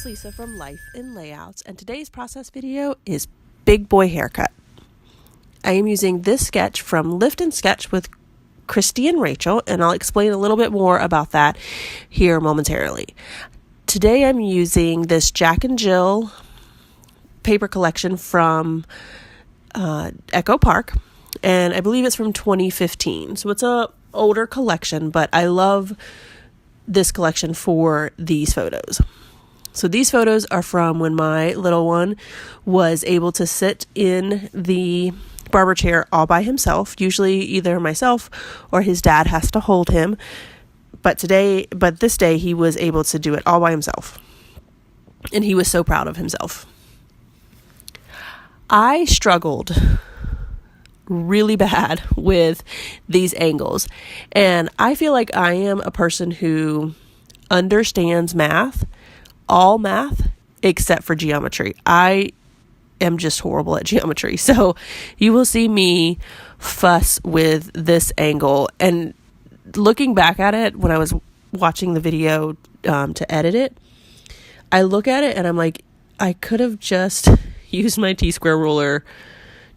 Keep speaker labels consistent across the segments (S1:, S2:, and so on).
S1: Lisa from Life in Layouts, and today's process video is Big Boy Haircut. I am using this sketch from Lift and Sketch with Christy and Rachel, and I'll explain a little bit more about that here momentarily. Today I'm using this Jack and Jill paper collection from Echo Park, and I believe it's from 2015. So it's a older collection, but I love this collection for these photos. So these photos are from when my little one was able to sit in the barber chair all by himself. Usually either myself or his dad has to hold him. But this day he was able to do it all by himself. And he was so proud of himself. I struggled really bad with these angles. And I feel like I am a person who understands math, all math, except for geometry. I am just horrible at geometry. So you will see me fuss with this angle. And looking back at it, when I was watching the video to edit it, I look at it and I'm like, I could have just used my T-square ruler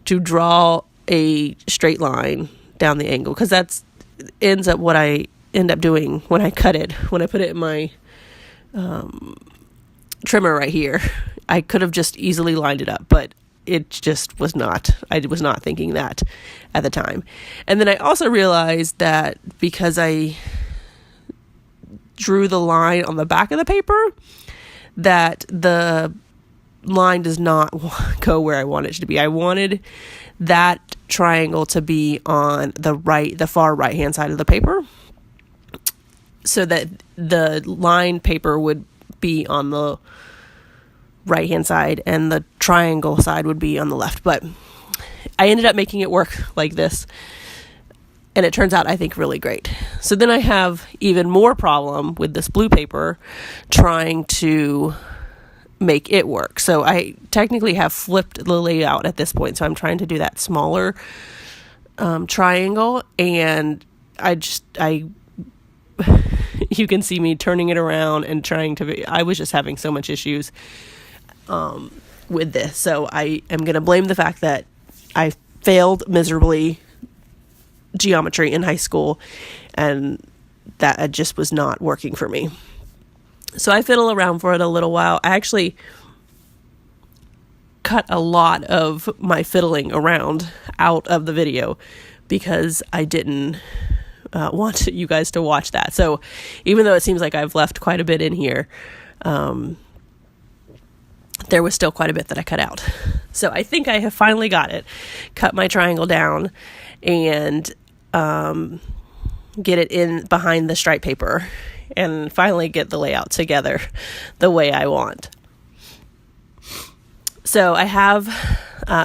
S1: to draw a straight line down the angle, because that's ends up what I end up doing when I cut it. When I put it in my trimmer right here, I could have just easily lined it up, but it just was not. I was not thinking that at the time. And then I also realized that because I drew the line on the back of the paper, that the line does not go where I want it to be. I wanted that triangle to be on the far right hand side of the paper, so that the line paper would be on the right hand side and the triangle side would be on the left. But I ended up making it work like this, and it turns out, I think, really great. So then I have even more problem with this blue paper trying to make it work. So I technically have flipped the layout at this point. So I'm trying to do that smaller triangle, and you can see me turning it around and I was just having so much issues with this. So I am going to blame the fact that I failed miserably geometry in high school, and that it just was not working for me. So I fiddle around for it a little while. I actually cut a lot of my fiddling around out of the video because I didn't want you guys to watch that. So even though it seems like I've left quite a bit in here, there was still quite a bit that I cut out. So I think I have finally got it. Cut my triangle down and get it in behind the stripe paper, and finally get the layout together the way I want. So I have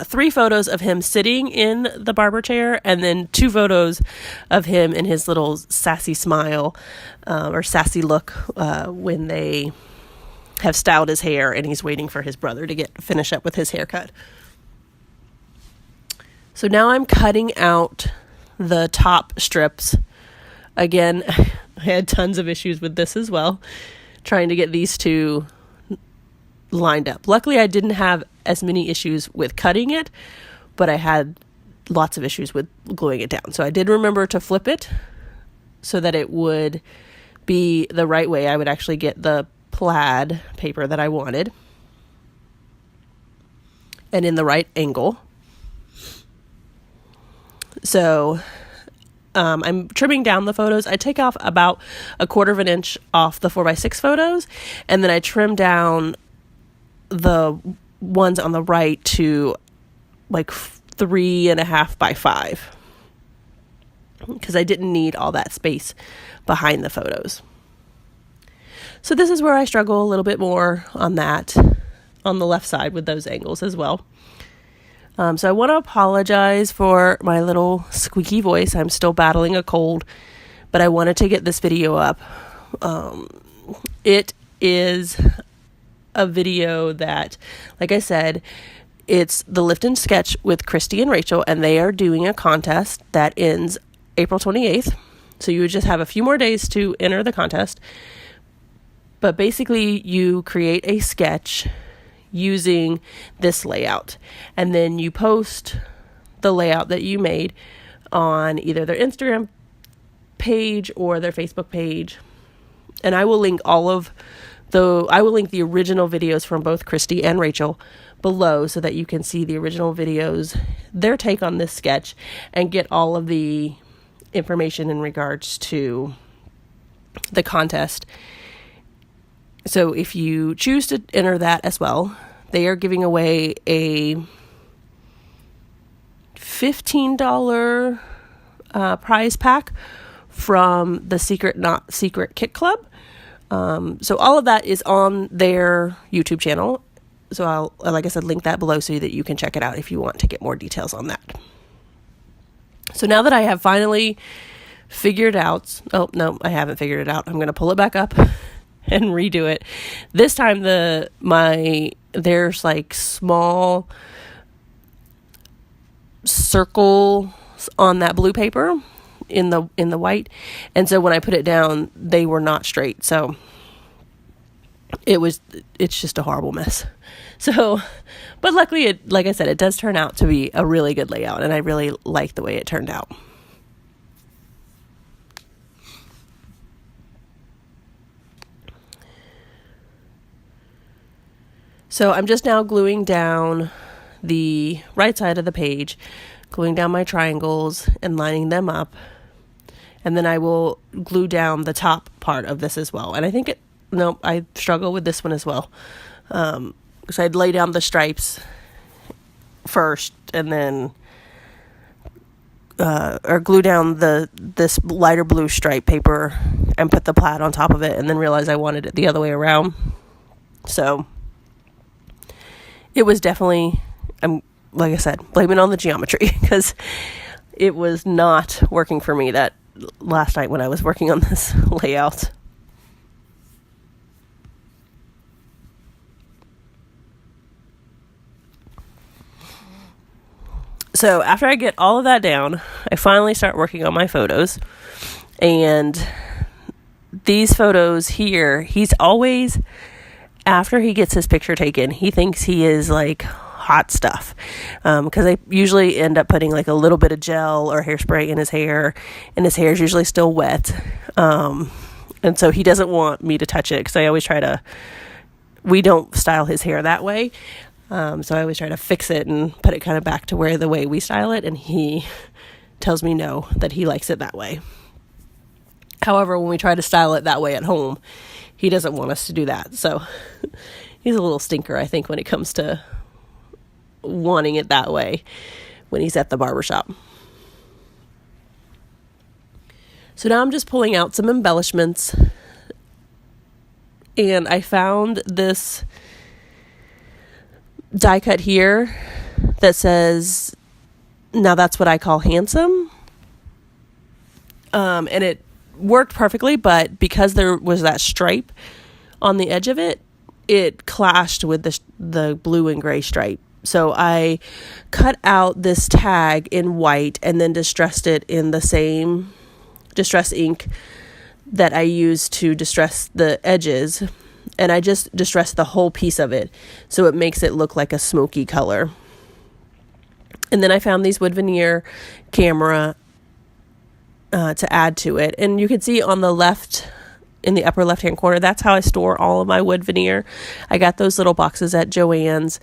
S1: 3 photos of him sitting in the barber chair, and then 2 photos of him in his little sassy smile or sassy look when they have styled his hair and he's waiting for his brother to finish up with his haircut. So now I'm cutting out the top strips. Again, I had tons of issues with this as well, trying to get these 2 lined up. Luckily, I didn't have as many issues with cutting it, but I had lots of issues with gluing it down. So I did remember to flip it so that it would be the right way. I would actually get the plaid paper that I wanted and in the right angle. So I'm trimming down the photos. I take off about 1/4 of an inch off the 4x6 photos, and then I trim down the ones on the right to like 3.5 by 5, because I didn't need all that space behind the photos. So this is where I struggle a little bit more on the left side with those angles as well. So I want to apologize for my little squeaky voice. I'm still battling a cold, but I wanted to get this video up. It is a video that, like I said, it's the Lift and Sketch with Christy and Rachel, and they are doing a contest that ends April 28th. So you would just have a few more days to enter the contest. But basically you create a sketch using this layout, and then you post the layout that you made on either their Instagram page or their Facebook page. And I will link the original videos from both Christy and Rachel below so that you can see the original videos, their take on this sketch, and get all of the information in regards to the contest. So if you choose to enter that as well, they are giving away a $15 prize pack from the Secret Not Secret Kit Club. So all of that is on their YouTube channel. So I'll, like I said, link that below so that you can check it out if you want to get more details on that. So now that I have finally figured out, oh no, I haven't figured it out. I'm going to pull it back up and redo it. This time there's like small circles on that blue paper in the white, and so when I put it down, they were not straight. So it's just a horrible mess. So, but luckily, like I said, it does turn out to be a really good layout, and I really like the way it turned out. So I'm just now gluing down the right side of the page, gluing down my triangles and lining them up. And then I will glue down the top part of this as well. And I think I struggle with this one as well. Because I'd lay down the stripes first and then, or glue down this lighter blue stripe paper and put the plaid on top of it, and then realize I wanted it the other way around. So it was definitely, like I said, blame it on the geometry, because it was not working for me that last night when I was working on this layout. So after I get all of that down, I finally start working on my photos. And these photos here, he's always, after he gets his picture taken, he thinks he is like hot stuff. Because I usually end up putting like a little bit of gel or hairspray in his hair, and his hair is usually still wet. And so he doesn't want me to touch it, because I always we don't style his hair that way. So I always try to fix it and put it kind of back to the way we style it. And he tells me no, that he likes it that way. However, when we try to style it that way at home, he doesn't want us to do that. So he's a little stinker, I think, when it comes to wanting it that way when he's at the barbershop. So now I'm just pulling out some embellishments. And I found this die cut here that says, "Now that's what I call handsome." And it worked perfectly, but because there was that stripe on the edge of it, it clashed with the blue and gray stripe. So I cut out this tag in white and then distressed it in the same distress ink that I used to distress the edges. And I just distressed the whole piece of it, so it makes it look like a smoky color. And then I found these wood veneer camera to add to it. And you can see on the left, in the upper left-hand corner, that's how I store all of my wood veneer. I got those little boxes at Joann's.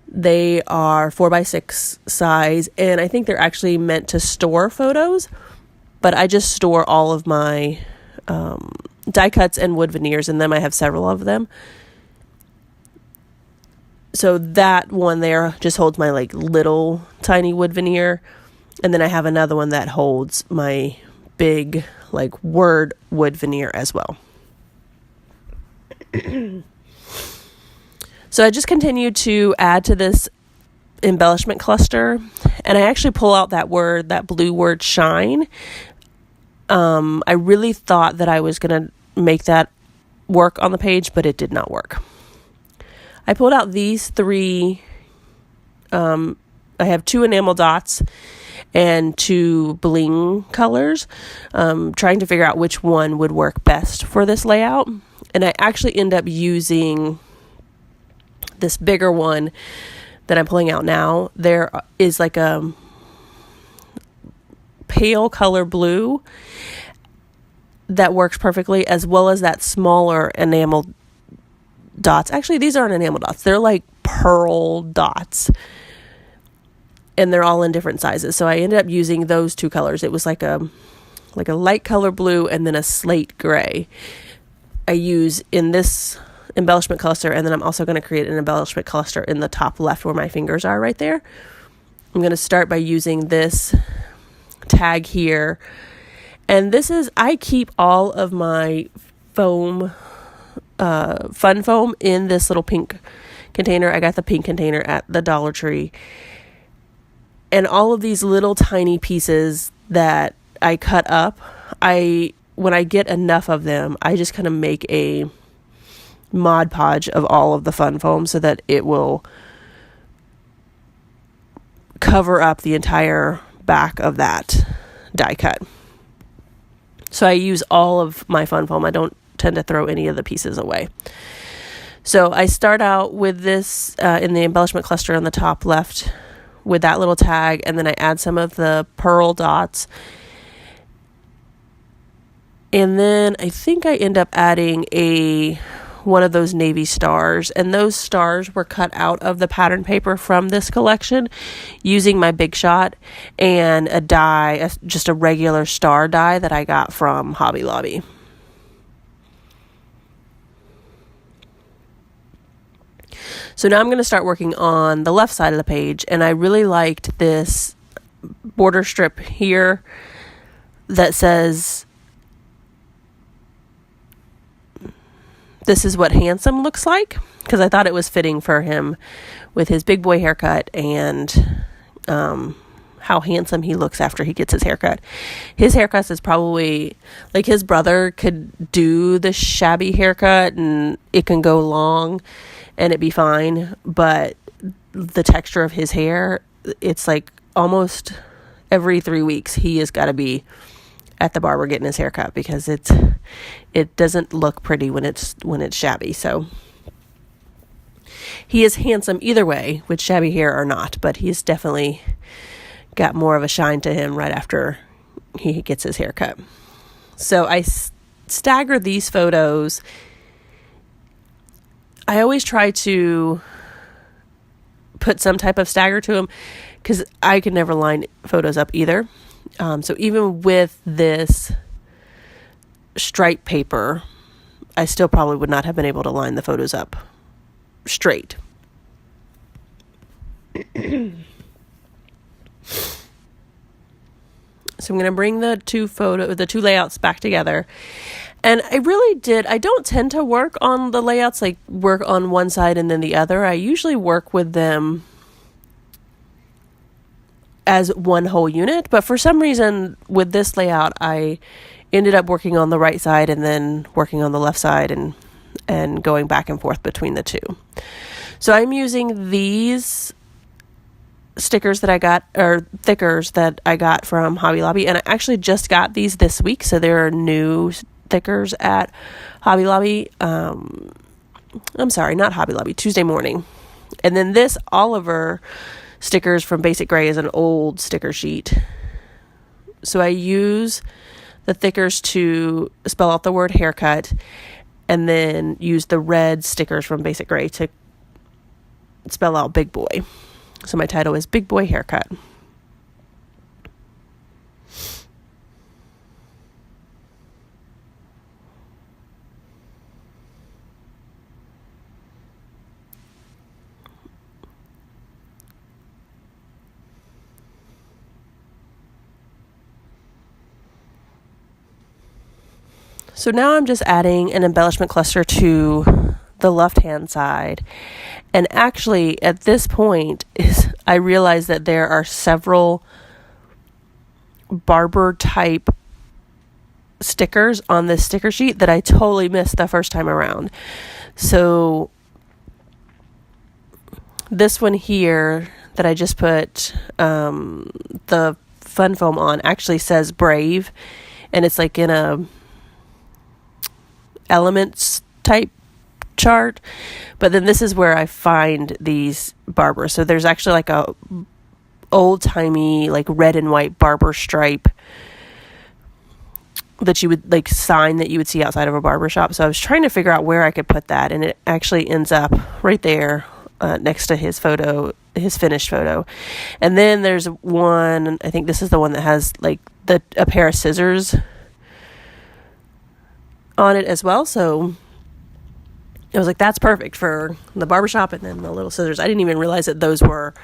S1: They are 4x6 size, and I think they're actually meant to store photos, but I just store all of my die cuts and wood veneers in them. I have several of them. So that one there just holds my like little tiny wood veneer. And then I have another one that holds my big like wood veneer as well. So I just continue to add to this embellishment cluster. And I actually pull out that blue word shine. I really thought that I was going to make that work on the page, but it did not work. I pulled out these three. I have 2 enamel dots and 2 bling colors, trying to figure out which one would work best for this layout. And I actually end up using this bigger one that I'm pulling out now. There is like a pale color blue that works perfectly, as well as that smaller enamel dots. Actually, these aren't enamel dots. They're like pearl dots. And they're all in different sizes. So I ended up using those two colors. It was like a light color blue and then a slate gray. I use in this embellishment cluster, and then I'm also going to create an embellishment cluster in the top left where my fingers are right there. I'm going to start by using this tag here. And this is, I keep all of my foam, fun foam in this little pink container. I got the pink container at the Dollar Tree. And all of these little tiny pieces that I cut up, when I get enough of them, I just kind of make a Mod Podge of all of the fun foam so that it will cover up the entire back of that die cut. So I use all of my fun foam. I don't tend to throw any of the pieces away. So I start out with this in the embellishment cluster on the top left with that little tag, and then I add some of the pearl dots. And then I think I end up adding one of those navy stars, and those stars were cut out of the pattern paper from this collection using my Big Shot and a die, just a regular star die that I got from Hobby Lobby. So now I'm going to start working on the left side of the page, and I really liked this border strip here that says, "This is what handsome looks like," because I thought it was fitting for him with his big boy haircut and how handsome he looks after he gets his haircut. His haircut is probably, like, his brother could do the shabby haircut and it can go long and it'd be fine, but the texture of his hair, it's like almost every 3 weeks he has got to be at the barber getting his haircut because it doesn't look pretty when it's shabby. So he is handsome either way, with shabby hair or not, but he's definitely got more of a shine to him right after he gets his haircut. So I stagger these photos. I always try to put some type of stagger to them because I could never line photos up either. So even with this stripe paper, I still probably would not have been able to line the photos up straight. So I'm going to bring the two layouts back together. And I don't tend to work on the layouts, like work on one side and then the other. I usually work with them as one whole unit, but for some reason with this layout, I ended up working on the right side and then working on the left side and going back and forth between the two. So I'm using these stickers that I got, or thickers that I got from Hobby Lobby, and I actually just got these this week, so there are new stickers at Hobby Lobby. I'm sorry, not Hobby Lobby, Tuesday Morning. And then this Oliver stickers from Basic Gray is an old sticker sheet. So I use the thickers to spell out the word haircut, and then use the red stickers from Basic Gray to spell out Big Boy. So my title is Big Boy Haircut. So now I'm just adding an embellishment cluster to the left-hand side. And actually, at this point, I realize that there are several barber-type stickers on this sticker sheet that I totally missed the first time around. So this one here that I just put the fun foam on actually says Brave, and it's like in a Elements type chart, but then this is where I find these barbers. So there's actually like a old-timey like red and white barber stripe that you would like sign that you would see outside of a barber shop. So I was trying to figure out where I could put that, and it actually ends up right there next to his photo, his finished photo. And then there's one, I think this is the one that has like a pair of scissors on it as well. So I was like, that's perfect for the barbershop, and then the little scissors. I didn't even realize that those were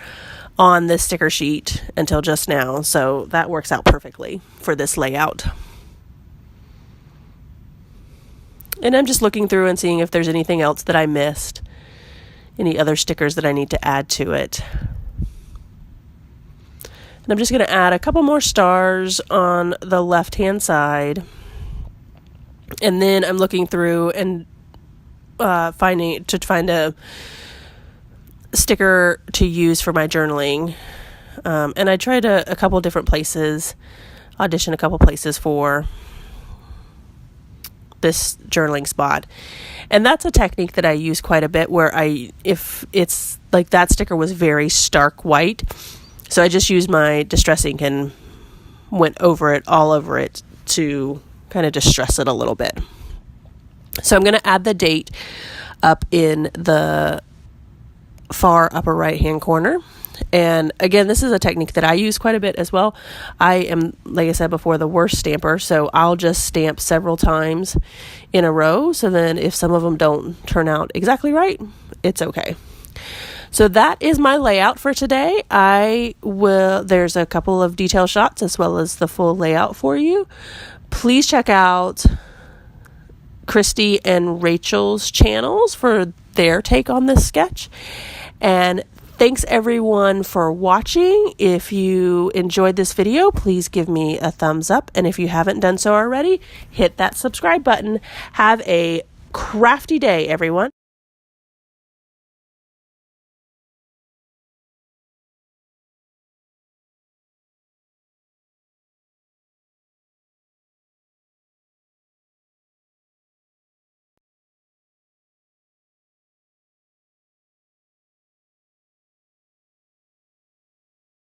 S1: on this sticker sheet until just now. So that works out perfectly for this layout. And I'm just looking through and seeing if there's anything else that I missed, any other stickers that I need to add to it. And I'm just going to add a couple more stars on the left-hand side. And then I'm looking through and find a sticker to use for my journaling. And I tried a couple different places, audition a couple places for this journaling spot. And that's a technique that I use quite a bit, where if it's like that sticker was very stark white, so I just used my Distress ink and went all over it to kind of distress it a little bit. So I'm going to add the date up in the far upper right hand corner. And again, this is a technique that I use quite a bit as well. I am, like I said before, the worst stamper, so I'll just stamp several times in a row. So then if some of them don't turn out exactly right, it's okay. So that is my layout for today. There's a couple of detail shots as well as the full layout for you. Please check out Christy and Rachel's channels for their take on this sketch. And thanks everyone for watching. If you enjoyed this video, please give me a thumbs up. And if you haven't done so already, hit that subscribe button. Have a crafty day, everyone.